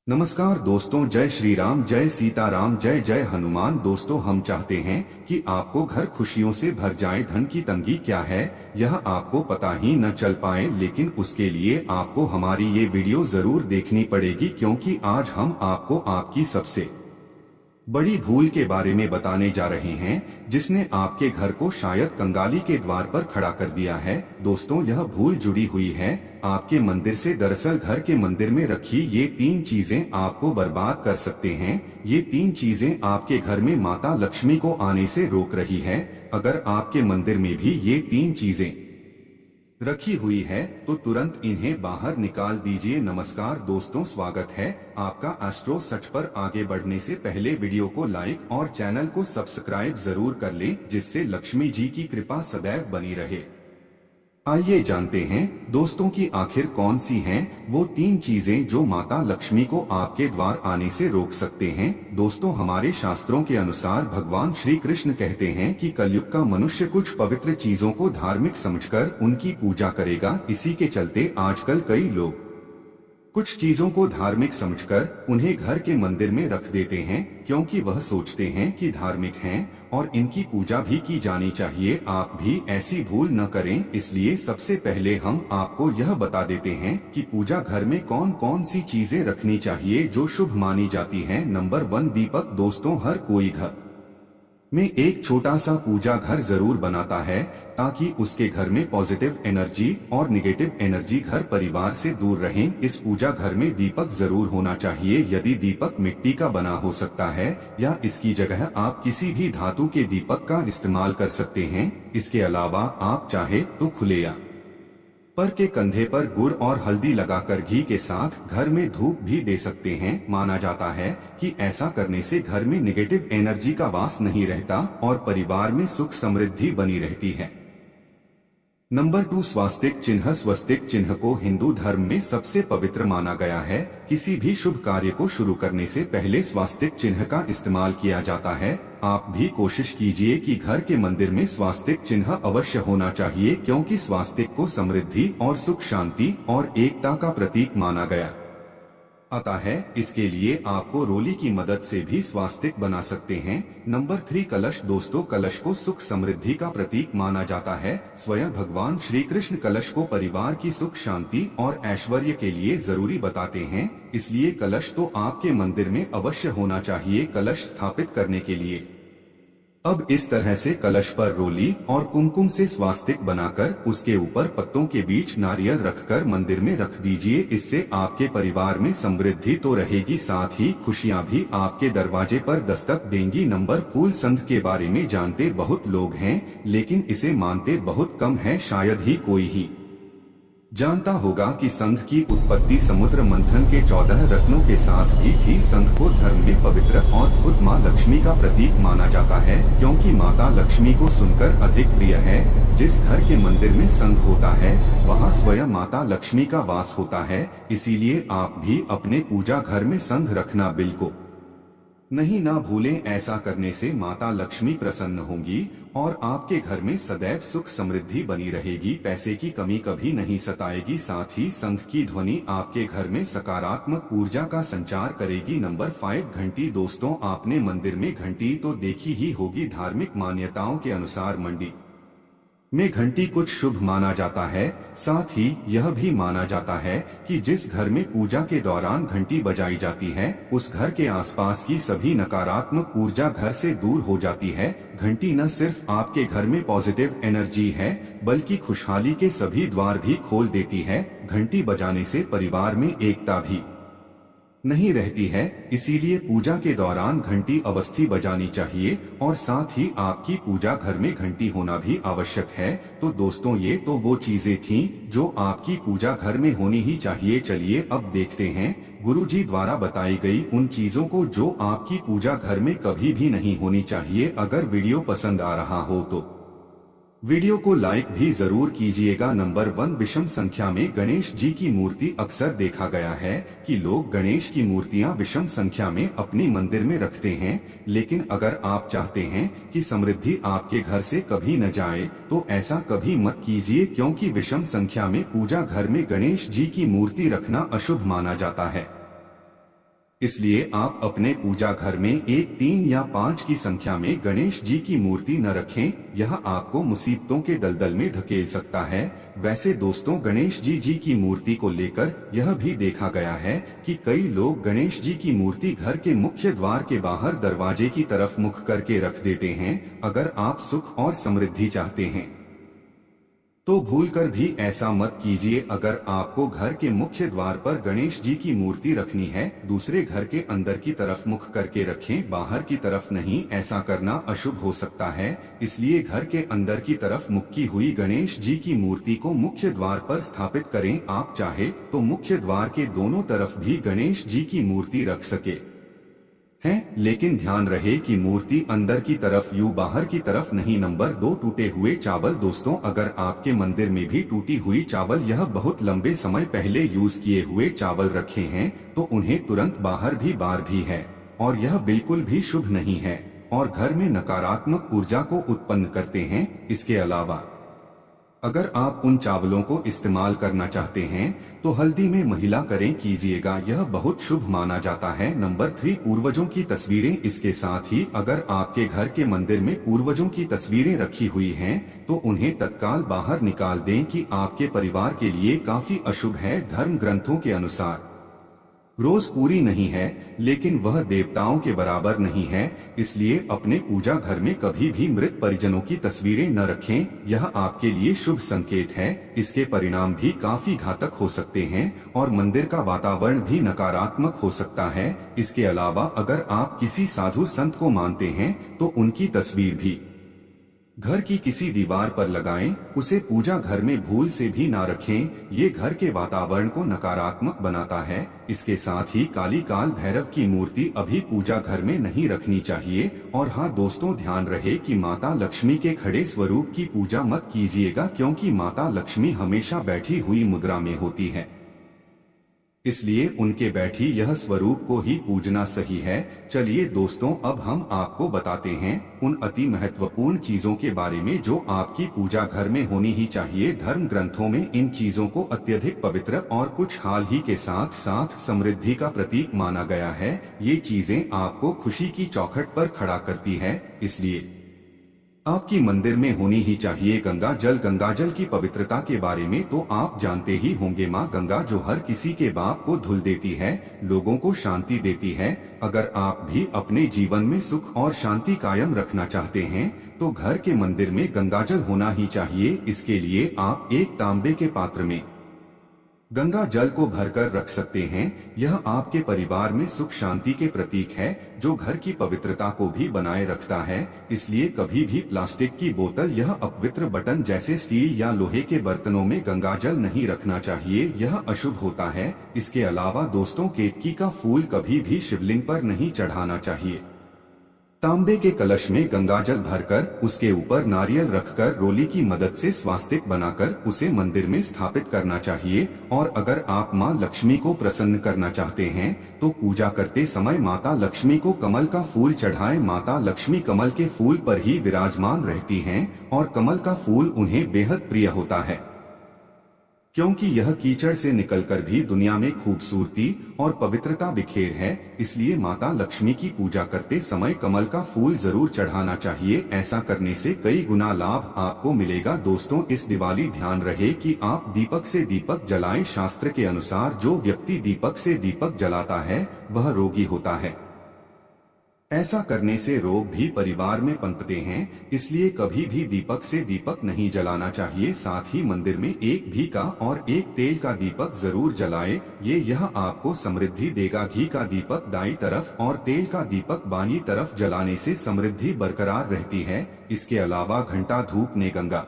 नमस्कार दोस्तों, जय श्री राम, जय सीताराम, जय जय हनुमान। दोस्तों, हम चाहते हैं कि आपको घर खुशियों से भर जाए। धन की तंगी क्या है यह आपको पता ही न चल पाए, लेकिन उसके लिए आपको हमारी ये वीडियो जरूर देखनी पड़ेगी, क्योंकि आज हम आपको आपकी सबसे बड़ी भूल के बारे में बताने जा रहे हैं, जिसने आपके घर को शायद कंगाली के द्वार पर खड़ा कर दिया है। दोस्तों, यह भूल जुड़ी हुई है आपके मंदिर से। दरअसल घर के मंदिर में रखी ये 3 चीजें आपको बर्बाद कर सकते हैं। ये 3 चीजें आपके घर में माता लक्ष्मी को आने से रोक रही है। अगर आपके मंदिर में भी ये 3 चीजें रखी हुई है तो तुरंत इन्हें बाहर निकाल दीजिए। नमस्कार दोस्तों, स्वागत है आपका एस्ट्रो सच पर। आगे बढ़ने से पहले वीडियो को लाइक और चैनल को सब्सक्राइब जरूर कर लें, जिससे लक्ष्मी जी की कृपा सदैव बनी रहे। आइए जानते हैं दोस्तों की आखिर कौन सी हैं वो 3 चीजें जो माता लक्ष्मी को आपके द्वार आने से रोक सकते हैं। दोस्तों, हमारे शास्त्रों के अनुसार भगवान श्री कृष्ण कहते हैं कि कलयुग का मनुष्य कुछ पवित्र चीजों को धार्मिक समझकर उनकी पूजा करेगा। इसी के चलते आजकल कई लोग कुछ चीजों को धार्मिक समझकर उन्हें घर के मंदिर में रख देते हैं, क्योंकि वह सोचते हैं कि धार्मिक हैं और इनकी पूजा भी की जानी चाहिए। आप भी ऐसी भूल न करें, इसलिए सबसे पहले हम आपको यह बता देते हैं कि पूजा घर में कौन कौन सी चीजें रखनी चाहिए जो शुभ मानी जाती हैं। नंबर 1, दीपक। दोस्तों, हर कोई घर में एक छोटा सा पूजा घर जरूर बनाता है, ताकि उसके घर में पॉजिटिव एनर्जी और निगेटिव एनर्जी घर परिवार से दूर रहें। इस पूजा घर में दीपक जरूर होना चाहिए। यदि दीपक मिट्टी का बना हो सकता है या इसकी जगह आप किसी भी धातु के दीपक का इस्तेमाल कर सकते हैं। इसके अलावा आप चाहे तो खुले या पर के कंधे पर गुड़ और हल्दी लगाकर घी के साथ घर में धूप भी दे सकते हैं। माना जाता है कि ऐसा करने से घर में नेगेटिव एनर्जी का वास नहीं रहता और परिवार में सुख समृद्धि बनी रहती है। नंबर 2, स्वास्तिक चिन्ह। स्वस्तिक चिन्ह को हिंदू धर्म में सबसे पवित्र माना गया है। किसी भी शुभ कार्य को शुरू करने से पहले स्वास्तिक चिन्ह का इस्तेमाल किया जाता है। आप भी कोशिश कीजिए कि घर के मंदिर में स्वास्तिक चिन्ह अवश्य होना चाहिए, क्योंकि स्वास्तिक को समृद्धि और सुख शांति और एकता का प्रतीक माना गया आता है। इसके लिए आपको रोली की मदद से भी स्वास्तिक बना सकते हैं। नंबर 3, कलश। दोस्तों, कलश को सुख समृद्धि का प्रतीक माना जाता है। स्वयं भगवान श्री कृष्ण कलश को परिवार की सुख शांति और ऐश्वर्य के लिए जरूरी बताते हैं। इसलिए कलश तो आपके मंदिर में अवश्य होना चाहिए। कलश स्थापित करने के लिए अब इस तरह से कलश पर रोली और कुमकुम से स्वास्तिक बनाकर उसके ऊपर पत्तों के बीच नारियल रखकर मंदिर में रख दीजिए। इससे आपके परिवार में समृद्धि तो रहेगी, साथ ही खुशियां भी आपके दरवाजे पर दस्तक देंगी। नंबर 4, संघ के बारे में जानते बहुत लोग हैं, लेकिन इसे मानते बहुत कम है। शायद ही कोई ही जानता होगा कि संघ की उत्पत्ति समुद्र मंथन के 14 रत्नों के साथ भी थी। संघ को धर्म में पवित्र और खुद माँ लक्ष्मी का प्रतीक माना जाता है, क्योंकि माता लक्ष्मी को सुनकर अधिक प्रिय है। जिस घर के मंदिर में संघ होता है वहाँ स्वयं माता लक्ष्मी का वास होता है। इसीलिए आप भी अपने पूजा घर में संघ रखना बिल्कुल नहीं ना भूलें। ऐसा करने से माता लक्ष्मी प्रसन्न होंगी और आपके घर में सदैव सुख समृद्धि बनी रहेगी। पैसे की कमी कभी नहीं सताएगी। साथ ही संघ की ध्वनि आपके घर में सकारात्मक ऊर्जा का संचार करेगी। नंबर 5, घंटी। दोस्तों, आपने मंदिर में घंटी तो देखी ही होगी। धार्मिक मान्यताओं के अनुसार मंडी में घंटी कुछ शुभ माना जाता है। साथ ही यह भी माना जाता है कि जिस घर में पूजा के दौरान घंटी बजाई जाती है उस घर के आसपास की सभी नकारात्मक ऊर्जा घर से दूर हो जाती है। घंटी न सिर्फ आपके घर में पॉजिटिव एनर्जी है, बल्कि खुशहाली के सभी द्वार भी खोल देती है। घंटी बजाने से परिवार में एकता भी नहीं रहती है, इसीलिए पूजा के दौरान घंटी अवश्य बजानी चाहिए और साथ ही आपकी पूजा घर में घंटी होना भी आवश्यक है। तो दोस्तों, ये तो वो चीजें थीं जो आपकी पूजा घर में होनी ही चाहिए। चलिए अब देखते हैं गुरुजी द्वारा बताई गई उन चीजों को जो आपकी पूजा घर में कभी भी नहीं होनी चाहिए। अगर वीडियो पसंद आ रहा हो तो वीडियो को लाइक भी जरूर कीजिएगा। नंबर 1, विषम संख्या में गणेश जी की मूर्ति। अक्सर देखा गया है कि लोग गणेश की मूर्तियां विषम संख्या में अपने मंदिर में रखते हैं, लेकिन अगर आप चाहते हैं कि समृद्धि आपके घर से कभी न जाए तो ऐसा कभी मत कीजिए, क्योंकि विषम संख्या में पूजा घर में गणेश जी की मूर्ति रखना अशुभ माना जाता है। इसलिए आप अपने पूजा घर में 1, 3 या 5 की संख्या में गणेश जी की मूर्ति न रखें, यह आपको मुसीबतों के दलदल में धकेल सकता है। वैसे दोस्तों, गणेश जी की मूर्ति को लेकर यह भी देखा गया है कि कई लोग गणेश जी की मूर्ति घर के मुख्य द्वार के बाहर दरवाजे की तरफ मुख करके रख देते हैं। अगर आप सुख और समृद्धि चाहते हैं तो भूलकर भी ऐसा मत कीजिए। अगर आपको घर के मुख्य द्वार पर गणेश जी की मूर्ति रखनी है, दूसरे घर के अंदर की तरफ मुख करके रखें, बाहर की तरफ नहीं। ऐसा करना अशुभ हो सकता है, इसलिए घर के अंदर की तरफ मुख की हुई गणेश जी की मूर्ति को मुख्य द्वार पर स्थापित करें। आप चाहे तो मुख्य द्वार के दोनों तरफ भी गणेश जी की मूर्ति रख सके हैं, लेकिन ध्यान रहे कि मूर्ति अंदर की तरफ यूं बाहर की तरफ नहीं। नंबर 2, टूटे हुए चावल। दोस्तों, अगर आपके मंदिर में भी टूटी हुई चावल, यह बहुत लंबे समय पहले यूज किए हुए चावल रखे हैं, तो उन्हें तुरंत बाहर भी बार भी है, और यह बिल्कुल भी शुभ नहीं है और घर में नकारात्मक ऊर्जा को उत्पन्न करते हैं। इसके अलावा अगर आप उन चावलों को इस्तेमाल करना चाहते हैं तो हल्दी में महिला करें कीजिएगा, यह बहुत शुभ माना जाता है। नंबर 3, पूर्वजों की तस्वीरें। इसके साथ ही अगर आपके घर के मंदिर में पूर्वजों की तस्वीरें रखी हुई हैं तो उन्हें तत्काल बाहर निकाल दें कि आपके परिवार के लिए काफी अशुभ है। धर्म ग्रंथों के अनुसार रोज पूरी नहीं है, लेकिन वह देवताओं के बराबर नहीं है, इसलिए अपने पूजा घर में कभी भी मृत परिजनों की तस्वीरें न रखें। यह आपके लिए शुभ संकेत है। इसके परिणाम भी काफी घातक हो सकते हैं और मंदिर का वातावरण भी नकारात्मक हो सकता है। इसके अलावा अगर आप किसी साधु संत को मानते हैं तो उनकी तस्वीर भी घर की किसी दीवार पर लगाएं, उसे पूजा घर में भूल से भी ना रखें, ये घर के वातावरण को नकारात्मक बनाता है। इसके साथ ही काली काल भैरव की मूर्ति अभी पूजा घर में नहीं रखनी चाहिए। और हाँ दोस्तों, ध्यान रहे कि माता लक्ष्मी के खड़े स्वरूप की पूजा मत कीजिएगा, क्योंकि माता लक्ष्मी हमेशा बैठी हुई मुद्रा में होती है, इसलिए उनके बैठी यह स्वरूप को ही पूजना सही है। चलिए दोस्तों, अब हम आपको बताते हैं उन अति महत्वपूर्ण चीजों के बारे में जो आपकी पूजा घर में होनी ही चाहिए। धर्म ग्रंथों में इन चीजों को अत्यधिक पवित्र और कुछ हाल ही के साथ साथ समृद्धि का प्रतीक माना गया है। ये चीजें आपको खुशी की चौखट पर खड़ा करती है, इसलिए आपकी मंदिर में होनी ही चाहिए। गंगा जल। गंगा जल की पवित्रता के बारे में तो आप जानते ही होंगे। माँ गंगा जो हर किसी के पाप को धुल देती है, लोगों को शांति देती है। अगर आप भी अपने जीवन में सुख और शांति कायम रखना चाहते हैं तो घर के मंदिर में गंगा जल होना ही चाहिए। इसके लिए आप एक तांबे के पात्र में गंगा जल को भरकर रख सकते हैं। यह आपके परिवार में सुख शांति के प्रतीक है, जो घर की पवित्रता को भी बनाए रखता है। इसलिए कभी भी प्लास्टिक की बोतल, यह अपवित्र बर्तन जैसे स्टील या लोहे के बर्तनों में गंगा जल नहीं रखना चाहिए, यह अशुभ होता है। इसके अलावा दोस्तों, केतकी का फूल कभी भी शिवलिंग पर नहीं चढ़ाना चाहिए। तांबे के कलश में गंगा जल भरकर उसके ऊपर नारियल रखकर रोली की मदद से स्वास्तिक बनाकर उसे मंदिर में स्थापित करना चाहिए। और अगर आप मां लक्ष्मी को प्रसन्न करना चाहते हैं तो पूजा करते समय माता लक्ष्मी को कमल का फूल चढ़ाएं। माता लक्ष्मी कमल के फूल पर ही विराजमान रहती हैं और कमल का फूल उन्हें बेहद प्रिय होता है, क्योंकि यह कीचड़ से निकलकर भी दुनिया में खूबसूरती और पवित्रता बिखेर है। इसलिए माता लक्ष्मी की पूजा करते समय कमल का फूल जरूर चढ़ाना चाहिए। ऐसा करने से कई गुना लाभ आपको मिलेगा। दोस्तों, इस दिवाली ध्यान रहे कि आप दीपक से दीपक जलाएं। शास्त्र के अनुसार जो व्यक्ति दीपक से दीपक जलाता है वह रोगी होता है। ऐसा करने से रोग भी परिवार में पनपते हैं, इसलिए कभी भी दीपक से दीपक नहीं जलाना चाहिए। साथ ही मंदिर में एक घी का और एक तेल का दीपक जरूर जलाएं। यह आपको समृद्धि देगा। घी का दीपक दाईं तरफ और तेल का दीपक बाईं तरफ जलाने से समृद्धि बरकरार रहती है। इसके अलावा घंटा, धूप ने गंगा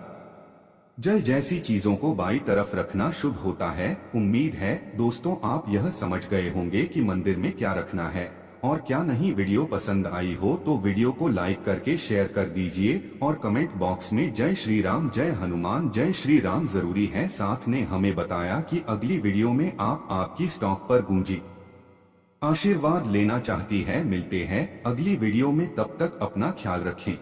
जल जैसी चीजों को बाईं तरफ रखना शुभ होता है। उम्मीद है दोस्तों आप यह समझ गए होंगे कि मंदिर में क्या रखना है और क्या नहीं। वीडियो पसंद आई हो तो वीडियो को लाइक करके शेयर कर दीजिए और कमेंट बॉक्स में जय श्री राम, जय हनुमान, जय श्री राम जरूरी है। साथ ने हमें बताया कि अगली वीडियो में आप आपकी स्टॉक पर गूंजी आशीर्वाद लेना चाहती है। मिलते हैं अगली वीडियो में, तब तक अपना ख्याल रखें।